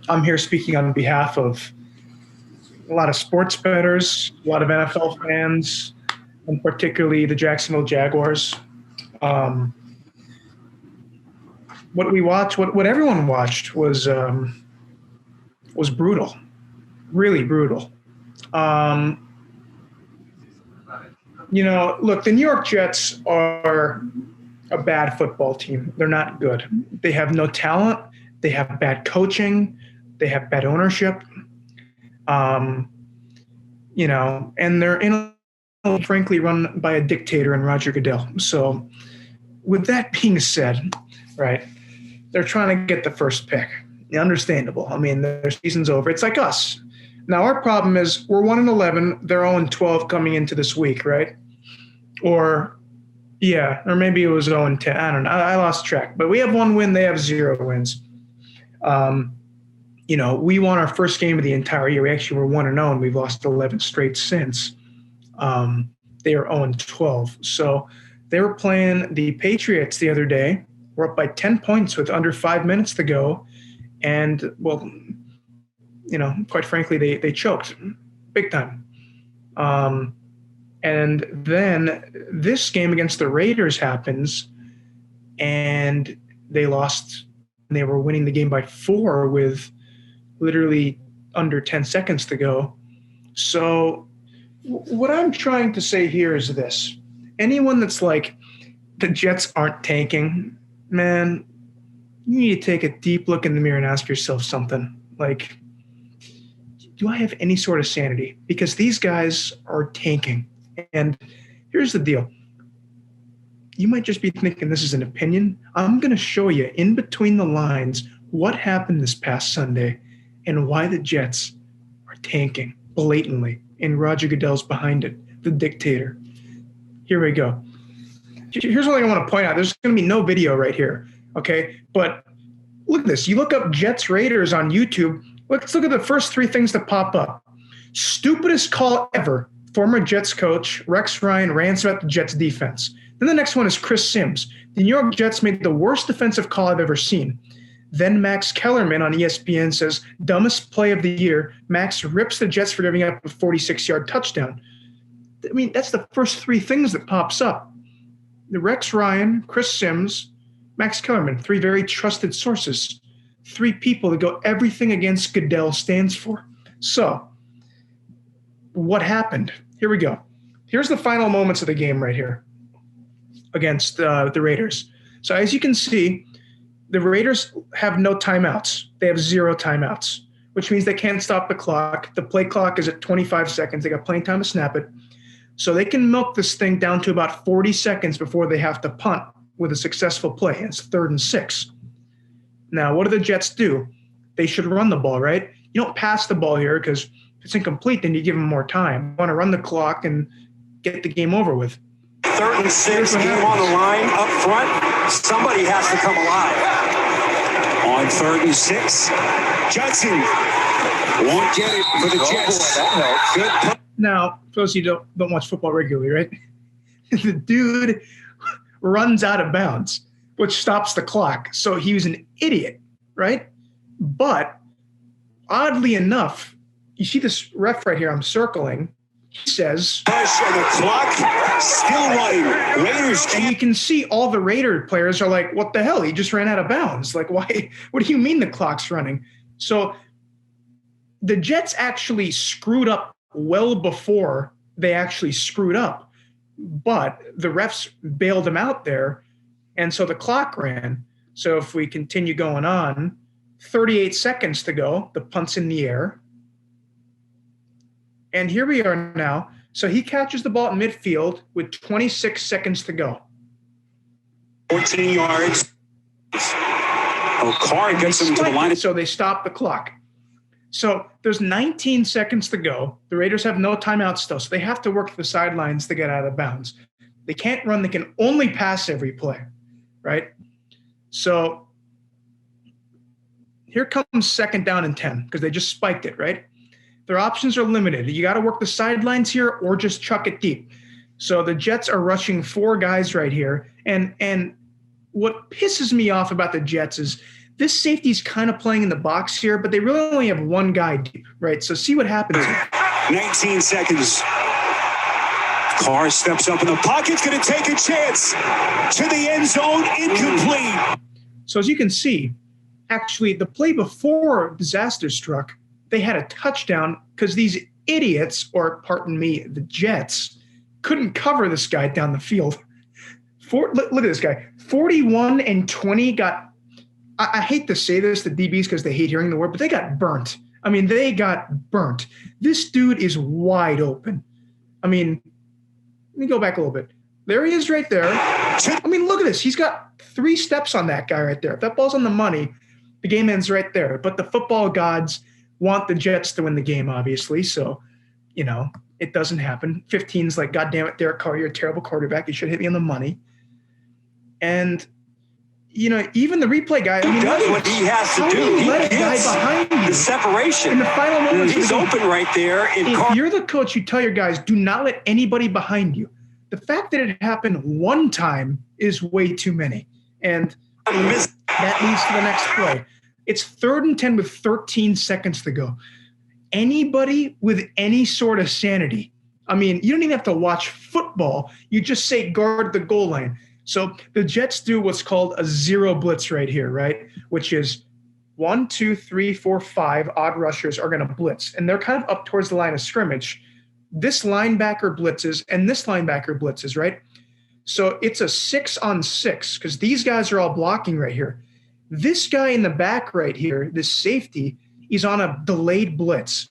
I'm here speaking on behalf of a lot of sports bettors, a lot of NFL fans, and particularly the Jacksonville Jaguars. Um, what we watched, what everyone watched was brutal, really brutal. Um, look, the New York Jets are a bad football team. They're not good. They have no talent. They have bad coaching. They have bad ownership. Um, and they're frankly run by a dictator in Roger Goodell. So, with that being said, right, they're trying to get the first pick. Understandable. I mean, their season's over. It's like us. Now, our problem is we're 1-11. They're 0-12 coming into this week, right? Or maybe it was 0-10. I don't know. I lost track. But we have one win. They have 0 wins. We won our first game of the entire year. We actually were 1-0, and we've lost 11 straight since. They are 0-12. So they were playing the Patriots the other day. We're up by 10 points with under 5 minutes to go. And, quite frankly, they choked big time. And then this game against the Raiders happens, and they lost. And they were winning the game by 4 with literally under 10 seconds to go. So what I'm trying to say here is this. Anyone that's like, the Jets aren't tanking, man, you need to take a deep look in the mirror and ask yourself something. Like, do I have any sort of sanity? Because these guys are tanking. And here's the deal. You might just be thinking this is an opinion. I'm going to show you in between the lines what happened this past Sunday and why the Jets are tanking blatantly, and Roger Goodell's behind it, the dictator. Here we go. Here's what I want to point out. There's going to be no video right here, okay? But look at this. You look up Jets Raiders on YouTube. Let's look at the first 3 things that pop up. Stupidest call ever. Former Jets coach Rex Ryan rants about the Jets defense. Then the next one is Chris Sims. The New York Jets made the worst defensive call I've ever seen. Then Max Kellerman on ESPN says, dumbest play of the year. Max rips the Jets for giving up a 46-yard touchdown. I mean, that's the first 3 things that pops up. The Rex Ryan, Chris Sims, Max Kellerman, 3 very trusted sources. 3 people that go everything against Goodell stands for. So, what happened? Here we go. Here's the final moments of the game right here against the Raiders. So as you can see, the Raiders have no timeouts. They have 0 timeouts, which means they can't stop the clock. The play clock is at 25 seconds. They got plenty of time to snap it. So they can milk this thing down to about 40 seconds before they have to punt with a successful play. It's 3rd and 6. Now, what do the Jets do? They should run the ball, right? You don't pass the ball here because if it's incomplete, then you give them more time. You want to run the clock and get the game over with. 3rd and 6, game on the line up front. Somebody has to come alive. On 3rd and 6, Judson won't get it for the Jets. Good. Now, for those of you who don't watch football regularly, right? The dude runs out of bounds, which stops the clock. So he was an idiot, right? But oddly enough, you see this ref right here I'm circling. He says, and the clock still running. Raiders and you can see all the Raider players are like, what the hell? He just ran out of bounds. Like, why? What do you mean the clock's running? So the Jets actually screwed up well before they actually screwed up. But the refs bailed them out there, and so the clock ran. So if we continue going on, 38 seconds to go, the punt's in the air. And here we are now. So he catches the ball at midfield with 26 seconds to go. 14 yards. Carr gets him to the line. So they stop the clock. So there's 19 seconds to go. The Raiders have no timeouts still, so they have to work the sidelines to get out of bounds. They can't run. They can only pass every play, right? So here comes 2nd down and 10 because they just spiked it, right? Their options are limited. You got to work the sidelines here or just chuck it deep. So the Jets are rushing 4 guys right here. And what pisses me off about the Jets is this safety's kind of playing in the box here, but they really only have one guy deep, right? So see what happens here. 19 seconds. Carr steps up in the pocket's going to take a chance to the end zone, incomplete. So as you can see, actually the play before disaster struck, they had a touchdown because these idiots, or pardon me, the Jets, couldn't cover this guy down the field. Look at this guy. 41 and 20 got, I hate to say this to DBs because they hate hearing the word, but they got burnt. I mean, they got burnt. This dude is wide open. I mean, let me go back a little bit. There he is right there. I mean, look at this. He's got 3 steps on that guy right there. If that ball's on the money, the game ends right there. But the football gods want the Jets to win the game, obviously. So, you know, it doesn't happen. 15's like, God damn it, Derek Carr, you're a terrible quarterback. You should hit me on the money. And, you know, even the replay guy, I mean, does what he has to do. He let a guy behind you. The separation. In the final moments, he's open right there. If you're the coach, you tell your guys, do not let anybody behind you. The fact that it happened one time is way too many. And that leads to the next play. It's 3rd and 10 with 13 seconds to go. Anybody with any sort of sanity, I mean, you don't even have to watch football. You just say guard the goal line. So the Jets do what's called a zero blitz right here, right? Which is 1, 2, 3, 4, 5 odd rushers are going to blitz. And they're kind of up towards the line of scrimmage. This linebacker blitzes and this linebacker blitzes, right? So it's a 6-on-6 because these guys are all blocking right here. This guy in the back right here, this safety, is on a delayed blitz.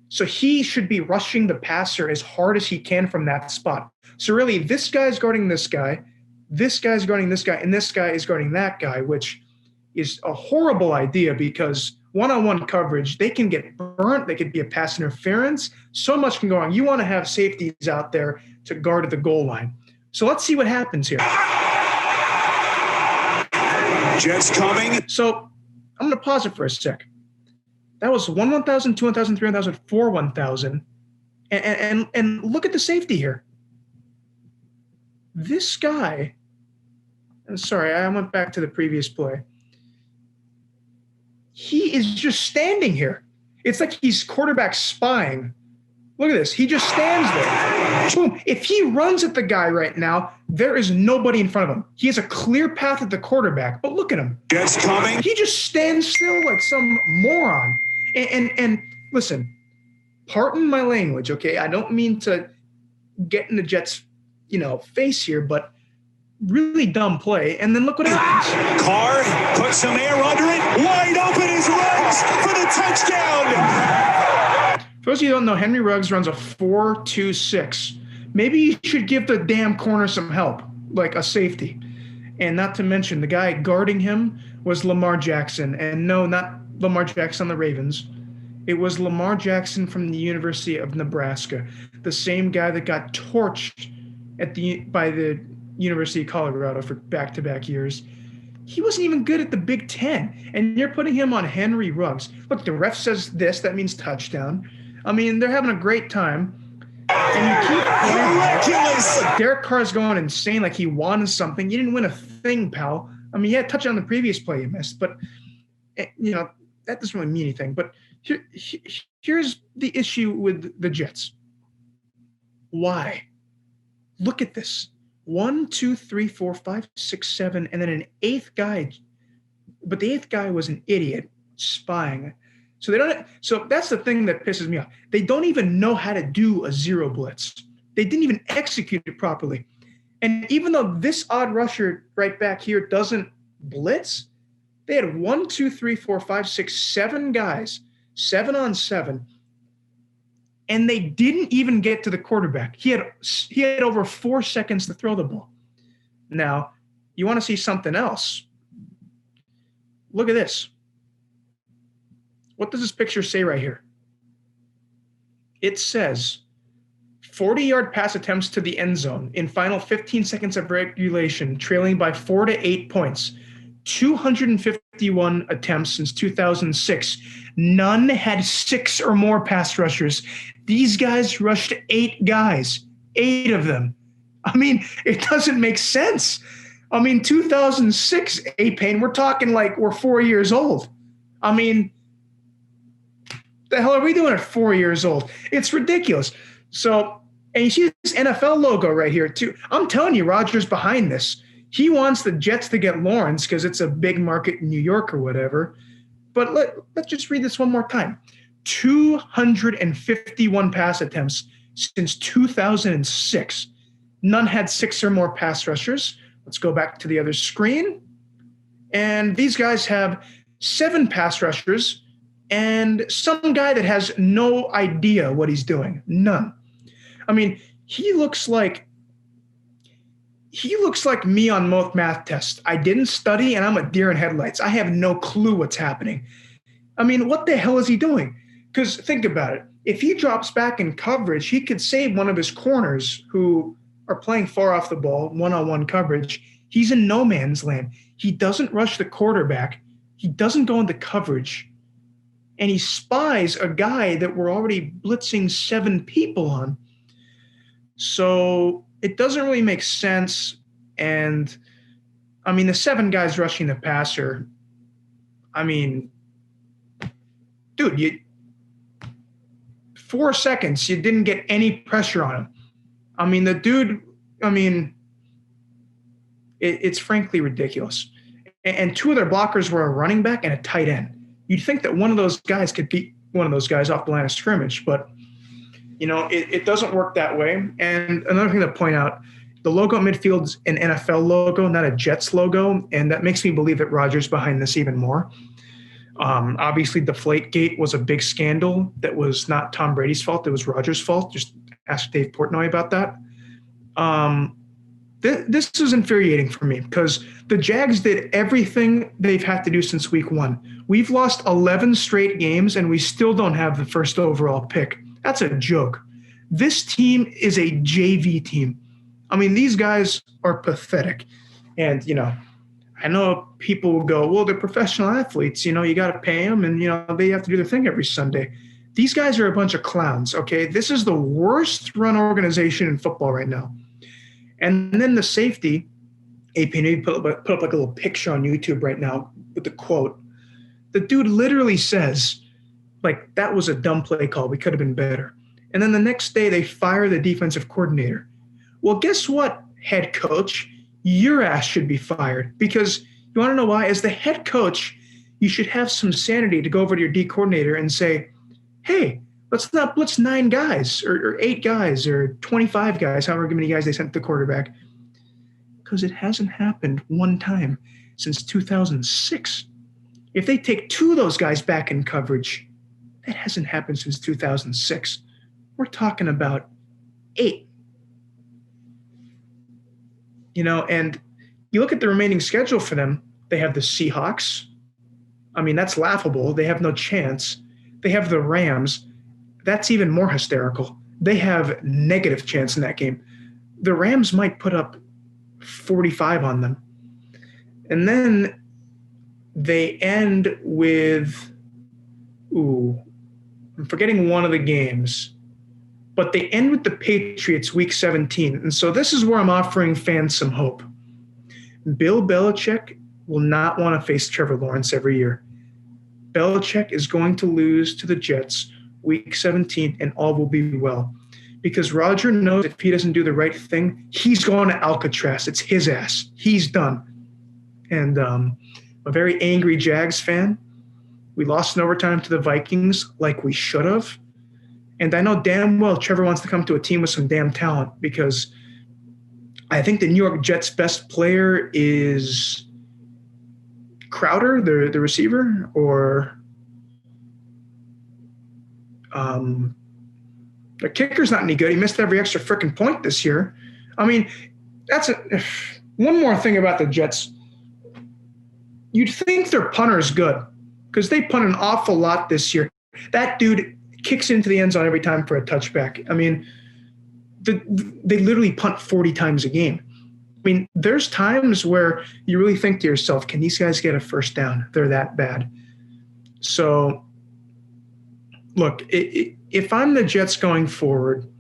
So he should be rushing the passer as hard as he can from that spot. So really, this guy's guarding this guy, this guy's guarding this guy, and this guy is guarding that guy, which is a horrible idea because one-on-one coverage, they can get burnt. They could be a pass interference. So much can go wrong. You want to have safeties out there to guard at the goal line. So let's see what happens here. Jets coming. So I'm going to pause it for a sec. That was 1,000, 2,000, 3,000, 4,000. And look at the safety here. This guy, I'm sorry, I went back to the previous play. He is just standing here. It's like he's quarterback spying. Look at this. He just stands there. Boom. If he runs at the guy right now, there is nobody in front of him. He has a clear path at the quarterback, but look at him. Jets coming. He just stands still like some moron. And listen, pardon my language, okay? I don't mean to get in the Jets, face here, but really dumb play. And then look what happens. Carr put some air under it. Wide open his legs for the touchdown. For those of you who don't know, Henry Ruggs runs a 4.26. Maybe you should give the damn corner some help, like a safety. And not to mention, the guy guarding him was Lamar Jackson. And no, not Lamar Jackson on the Ravens. It was Lamar Jackson from the University of Nebraska, the same guy that got torched by the University of Colorado for back-to-back years. He wasn't even good at the Big Ten, and you're putting him on Henry Ruggs. Look, the ref says this, that means touchdown. I mean, they're having a great time. And you keep miraculous. Derek Carr's going insane like he won something. You didn't win a thing, pal. I mean, you had a touchdown on the previous play you missed, but, that doesn't really mean anything. But here's the issue with the Jets. Why? Look at this. 1, 2, 3, 4, 5, 6, 7, and then an 8th guy. But the 8th guy was an idiot spying. So So that's the thing that pisses me off. They don't even know how to do a zero blitz. They didn't even execute it properly. And even though this odd rusher right back here doesn't blitz, they had 1, 2, 3, 4, 5, 6, 7 guys, 7-on-7. And they didn't even get to the quarterback. He had over 4 seconds to throw the ball. Now, you want to see something else? Look at this. What does this picture say right here? It says 40-yard pass attempts to the end zone in final 15 seconds of regulation, trailing by 4 to 8 points. 251 attempts since 2006. None had 6 or more pass rushers. These guys rushed 8 guys, 8 of them. I mean, it doesn't make sense. I mean, 2006, A-Pain, we're talking like we're 4 years old. I mean, the hell are we doing at 4 years old? It's ridiculous. So, and you see this NFL logo right here too. I'm telling you, Roger's behind this. He wants the Jets to get Lawrence because it's a big market in New York or whatever. But let's just read this one more time. 251 pass attempts since 2006. None had 6 or more pass rushers. Let's go back to the other screen. And these guys have 7 pass rushers and some guy that has no idea what he's doing. None. I mean, he looks like me on most math tests. I didn't study and I'm a deer in headlights. I have no clue what's happening. I mean, what the hell is he doing? Because think about it. If he drops back in coverage, he could save one of his corners who are playing far off the ball, one-on-one coverage. He's in no man's land. He doesn't rush the quarterback. He doesn't go into coverage. And he spies a guy that we're already blitzing 7 people on. So it doesn't really make sense. And, I mean, the 7 guys rushing the passer, I mean, dude, 4 seconds, you didn't get any pressure on him. I mean, the dude, it's frankly ridiculous. And 2 of their blockers were a running back and a tight end. You'd think that one of those guys could beat one of those guys off the line of scrimmage, but, it doesn't work that way. And another thing to point out, the logo at midfield's an NFL logo, not a Jets logo, and that makes me believe that Rodgers behind this even more. Obviously, Deflategate was a big scandal that was not Tom Brady's fault. It was Rodgers' fault. Just ask Dave Portnoy about that. This is infuriating for me because the Jags did everything they've had to do since week 1. We've lost 11 straight games, and we still don't have the first overall pick. That's a joke. This team is a JV team. I mean, these guys are pathetic. And, I know people will go, well, they're professional athletes. You got to pay them, and, they have to do their thing every Sunday. These guys are a bunch of clowns, okay? This is the worst-run organization in football right now. And then the safety, AP, maybe put up like a little picture on YouTube right now with the quote. The dude literally says, like, that was a dumb play call. We could have been better. And then the next day they fire the defensive coordinator. Well, guess what, head coach? Your ass should be fired because you want to know why? As the head coach, you should have some sanity to go over to your D coordinator and say, hey, let's not blitz 9 guys or 8 guys or 25 guys, however many guys they sent to the quarterback. Because it hasn't happened one time since 2006. If they take 2 of those guys back in coverage, that hasn't happened since 2006. We're talking about 8. And you look at the remaining schedule for them, they have the Seahawks. I mean, that's laughable. They have no chance. They have the Rams. That's even more hysterical. They have negative chance in that game. The Rams might put up 45 on them. And then they end with, I'm forgetting one of the games, but they end with the Patriots week 17. And so this is where I'm offering fans some hope. Bill Belichick will not want to face Trevor Lawrence every year. Belichick is going to lose to the Jets week 17 and all will be well. Because Roger knows if he doesn't do the right thing, he's going to Alcatraz. It's his ass. He's done. And I'm a very angry Jags fan. We lost in overtime to the Vikings like we should have. And I know damn well Trevor wants to come to a team with some damn talent because I think the New York Jets' best player is Crowder, the receiver, or the kicker's not any good. He missed every extra freaking point this year. I mean, one more thing about the Jets. You'd think their punter is good because they punt an awful lot this year. That dude kicks into the end zone every time for a touchback. I mean, they literally punt 40 times a game. I mean, there's times where you really think to yourself, can these guys get a first down? They're that bad. So, look, if I'm the Jets going forward,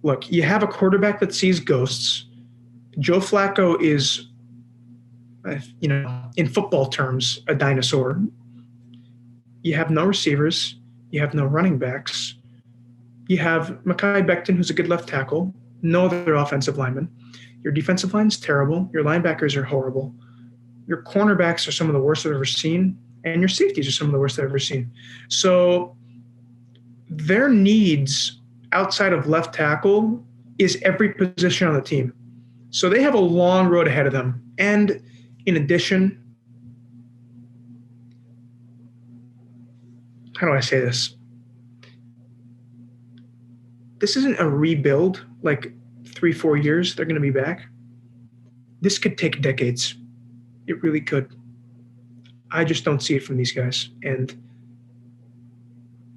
look, you have a quarterback that sees ghosts. Joe Flacco is in football terms, a dinosaur. You have no receivers. You have no running backs. You have Mekhi Becton, who's a good left tackle. No other offensive lineman. Your defensive line's terrible. Your linebackers are horrible. Your cornerbacks are some of the worst I've ever seen. And your safeties are some of the worst I've ever seen. So their needs outside of left tackle is every position on the team. So they have a long road ahead of them. And in addition, how do I say this? This isn't a rebuild like 3-4 years. They're going to be back. This could take decades. It really could. I just don't see it from these guys. And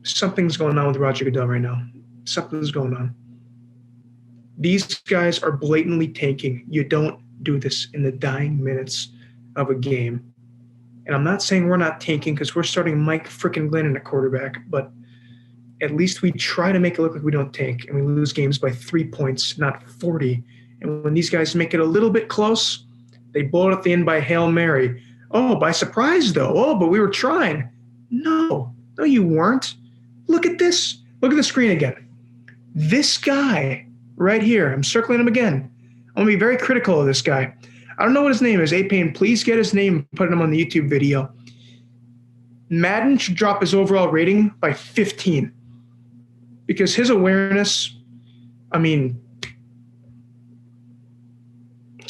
something's going on with Roger Goodell right now. Something's going on. These guys are blatantly tanking. You don't do this in the dying minutes of a game. And I'm not saying we're not tanking because we're starting Mike frickin' Glennon at quarterback, but at least we try to make it look like we don't tank and we lose games by 3 points, not 40. And when these guys make it a little bit close, they blow it at the end by Hail Mary. Oh, by surprise, though. Oh, but we were trying. No, you weren't. Look at this. Look at the screen again. This guy right here, I'm circling him again. I'm going to be very critical of this guy. I don't know what his name is. A-Pain, please get his name and put him on the YouTube video. Madden should drop his overall rating by 15 because his awareness, it's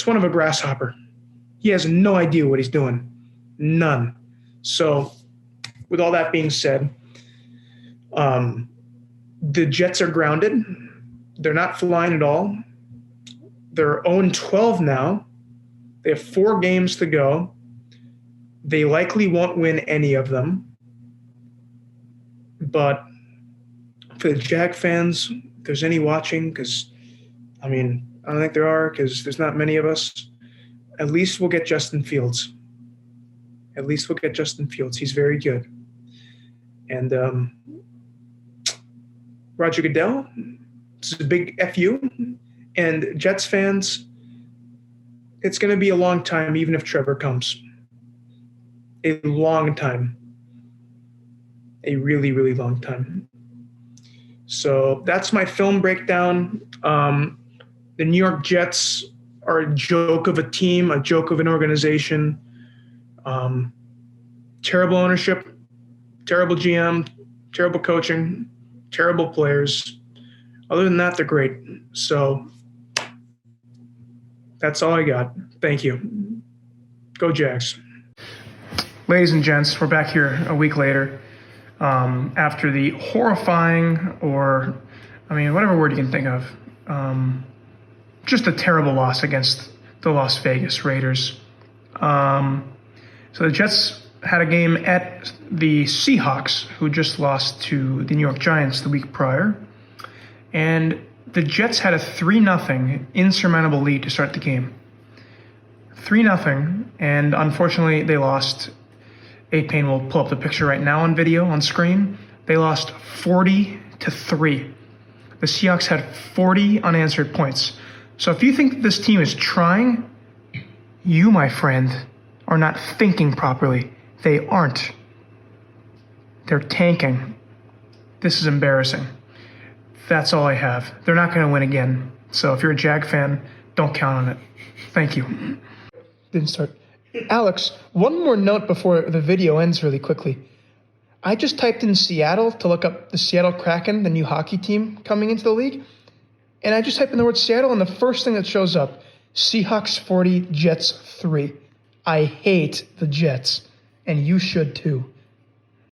one of a grasshopper. He has no idea what he's doing. None. So with all that being said, the Jets are grounded. They're not flying at all. They're 0-12 now. They have 4 games to go. They likely won't win any of them. But for the Jag fans, if there's any watching, because, I don't think there are because there's not many of us, at least we'll get Justin Fields. He's very good. And Roger Goodell, this is a big FU. And Jets fans, it's going to be a long time, even if Trevor comes. A long time. A really, really long time. So that's my film breakdown. The New York Jets are a joke of a team, a joke of an organization. Terrible ownership, terrible GM, terrible coaching, terrible players. Other than that, they're great. So that's all I got. Thank you. Go Jags. Ladies and gents, we're back here a week later after the horrifying or, whatever word you can think of, just a terrible loss against the Las Vegas Raiders. So the Jets had a game at the Seahawks, who just lost to the New York Giants the week prior. And the Jets had a 3-0 insurmountable lead to start the game. 3-0, and unfortunately they lost. A-Pain will pull up the picture right now on video, on screen. They lost 40-3. The Seahawks had 40 unanswered points. So if you think this team is trying, you, my friend, are not thinking properly. They aren't. They're tanking. This is embarrassing. That's all I have. They're not going to win again. So if you're a Jag fan, don't count on it. Thank you. Didn't start. Alex, one more note before the video ends really quickly. I just typed in Seattle to look up the Seattle Kraken, the new hockey team coming into the league. And I just typed in the word Seattle, and the first thing that shows up, Seahawks 40, Jets 3. I hate the Jets, and you should too.